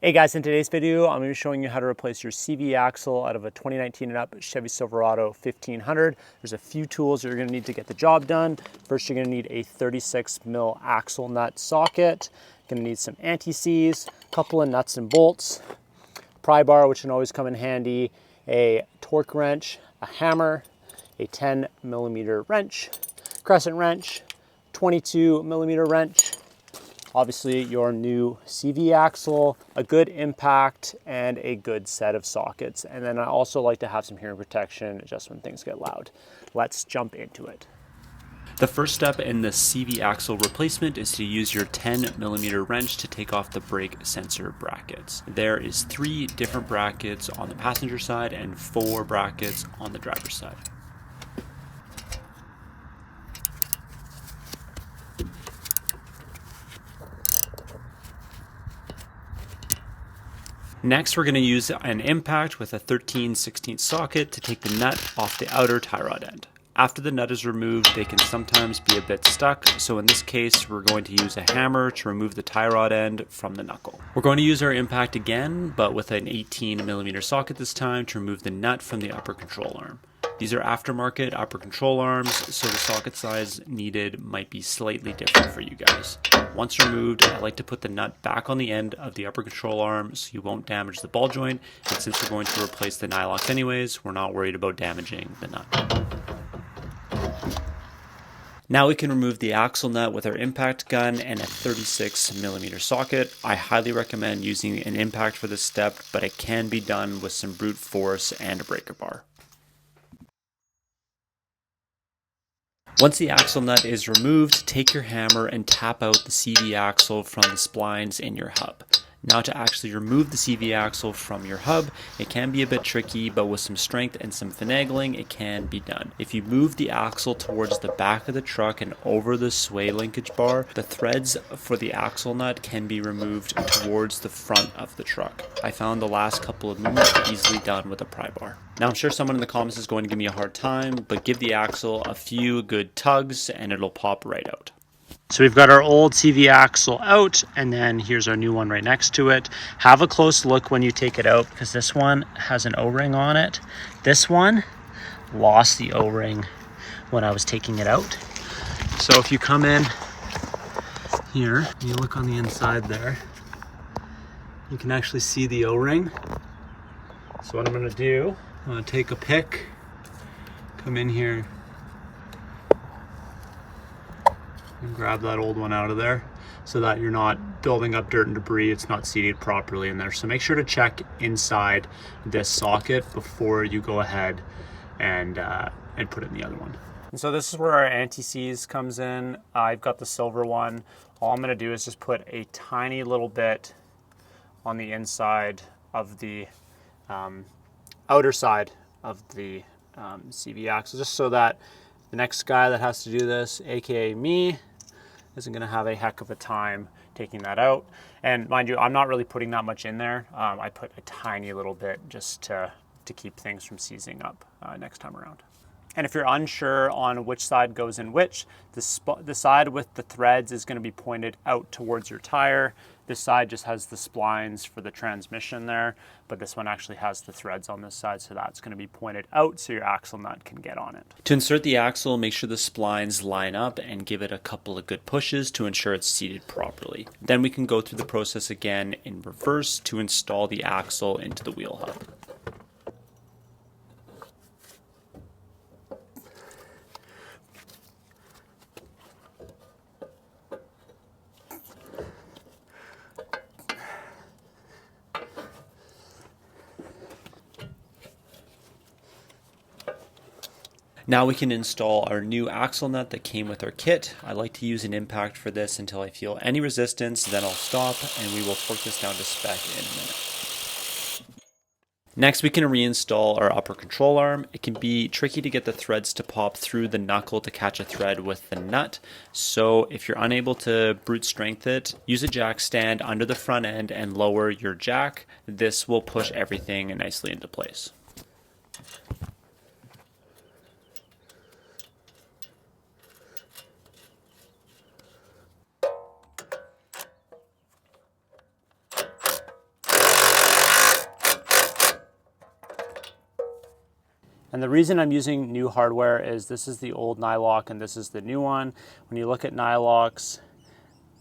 Hey guys, in today's video, I'm going to be showing you how to replace your CV axle out of a 2019 and up Chevy Silverado 1500. There's a few tools you're going to need to get the job done. First, you're going to need a 36mm axle nut socket. You're going to need some anti-seize, a couple of nuts and bolts, pry bar, which can always come in handy, a torque wrench, a hammer, a 10mm wrench, crescent wrench, 22mm wrench, obviously your new CV axle, a good impact, and a good set of sockets. And then I also like to have some hearing protection just when things get loud. Let's jump into it. The first step in the CV axle replacement is to use your 10mm wrench to take off the brake sensor brackets. There is 3 different brackets on the passenger side and 4 brackets on the driver's side. Next, we're going to use an impact with a 13/16 socket to take the nut off the outer tie rod end. After the nut is removed, they can sometimes be a bit stuck, so in this case, we're going to use a hammer to remove the tie rod end from the knuckle. We're going to use our impact again, but with an 18mm socket this time to remove the nut from the upper control arm. These are aftermarket upper control arms, so the socket size needed might be slightly different for you guys. Once removed, I like to put the nut back on the end of the upper control arm so you won't damage the ball joint, and since we're going to replace the nylocks anyways, we're not worried about damaging the nut. Now we can remove the axle nut with our impact gun and a 36mm socket. I highly recommend using an impact for this step, but it can be done with some brute force and a breaker bar. Once the axle nut is removed, take your hammer and tap out the CV axle from the splines in your hub. Now to actually remove the CV axle from your hub, it can be a bit tricky, but with some strength and some finagling, it can be done. If you move the axle towards the back of the truck and over the sway linkage bar, the threads for the axle nut can be removed towards the front of the truck. I found the last couple of moves easily done with a pry bar. Now I'm sure someone in the comments is going to give me a hard time, but give the axle a few good tugs and it'll pop right out. So we've got our old CV axle out, and then here's our new one right next to it. Have a close look when you take it out, because this one has an O-ring on it. This one lost the O-ring when I was taking it out. So if you come in here, and you look on the inside there, you can actually see the O-ring. So what I'm gonna do, I'm gonna take a pick, come in here, and grab that old one out of there so that you're not building up dirt and debris. It's not seated properly in there. So make sure to check inside this socket before you go ahead and put it in the other one. And so this is where our anti-seize comes in. I've got the silver one. All I'm gonna do is just put a tiny little bit on the inside of the outer side of the CV axle, just so that the next guy that has to do this, aka me, isn't going to have a heck of a time taking that out. And mind you, I'm not really putting that much in there. I put a tiny little bit just to keep things from seizing up next time around. And if you're unsure on which side goes in which, the side with the threads is going to be pointed out towards your tire. This side just has the splines for the transmission there, but this one actually has the threads on this side, so that's going to be pointed out so your axle nut can get on it. To insert the axle, make sure the splines line up and give it a couple of good pushes to ensure it's seated properly. Then we can go through the process again in reverse to install the axle into the wheel hub. Now we can install our new axle nut that came with our kit. I like to use an impact for this until I feel any resistance, then I'll stop and we will torque this down to spec in a minute. Next, we can reinstall our upper control arm. It can be tricky to get the threads to pop through the knuckle to catch a thread with the nut. So if you're unable to brute strength it, use a jack stand under the front end and lower your jack. This will push everything nicely into place. And the reason I'm using new hardware is this is the old nylock and this is the new one. When you look at nylocks,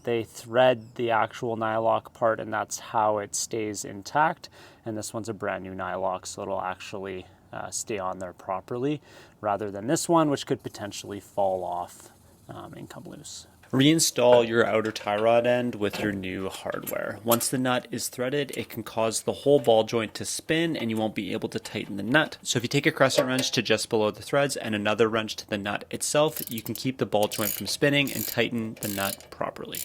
they thread the actual nylock part and that's how it stays intact. And this one's a brand new nylock, so it'll actually stay on there properly, rather than this one, which could potentially fall off and come loose. Reinstall your outer tie rod end with your new hardware. Once the nut is threaded, it can cause the whole ball joint to spin and you won't be able to tighten the nut. So if you take a crescent wrench to just below the threads and another wrench to the nut itself, you can keep the ball joint from spinning and tighten the nut properly.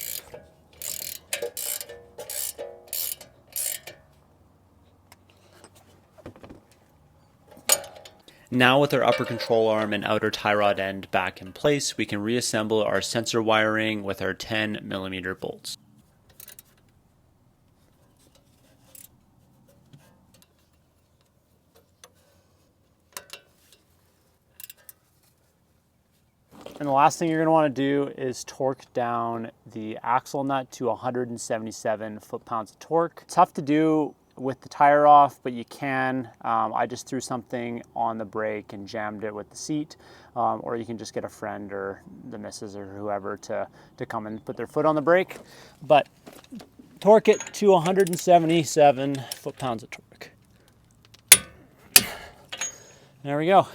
Now with our upper control arm and outer tie rod end back in place, we can reassemble our sensor wiring with our 10mm bolts. And the last thing you're going to want to do is torque down the axle nut to 177 foot-pounds of torque. Tough to do with the tire off, but you can. I just threw something on the brake and jammed it with the seat, or you can just get a friend or the missus or whoever to come and put their foot on the brake. But torque it to 177 foot-pounds of torque. There we go.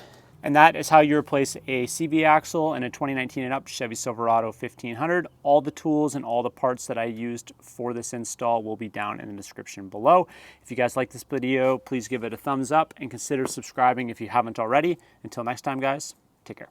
And that is how you replace a CV axle in a 2019 and up Chevy Silverado 1500. All the tools and all the parts that I used for this install will be down in the description below. If you guys like this video, please give it a thumbs up and consider subscribing if you haven't already. Until next time, guys, take care.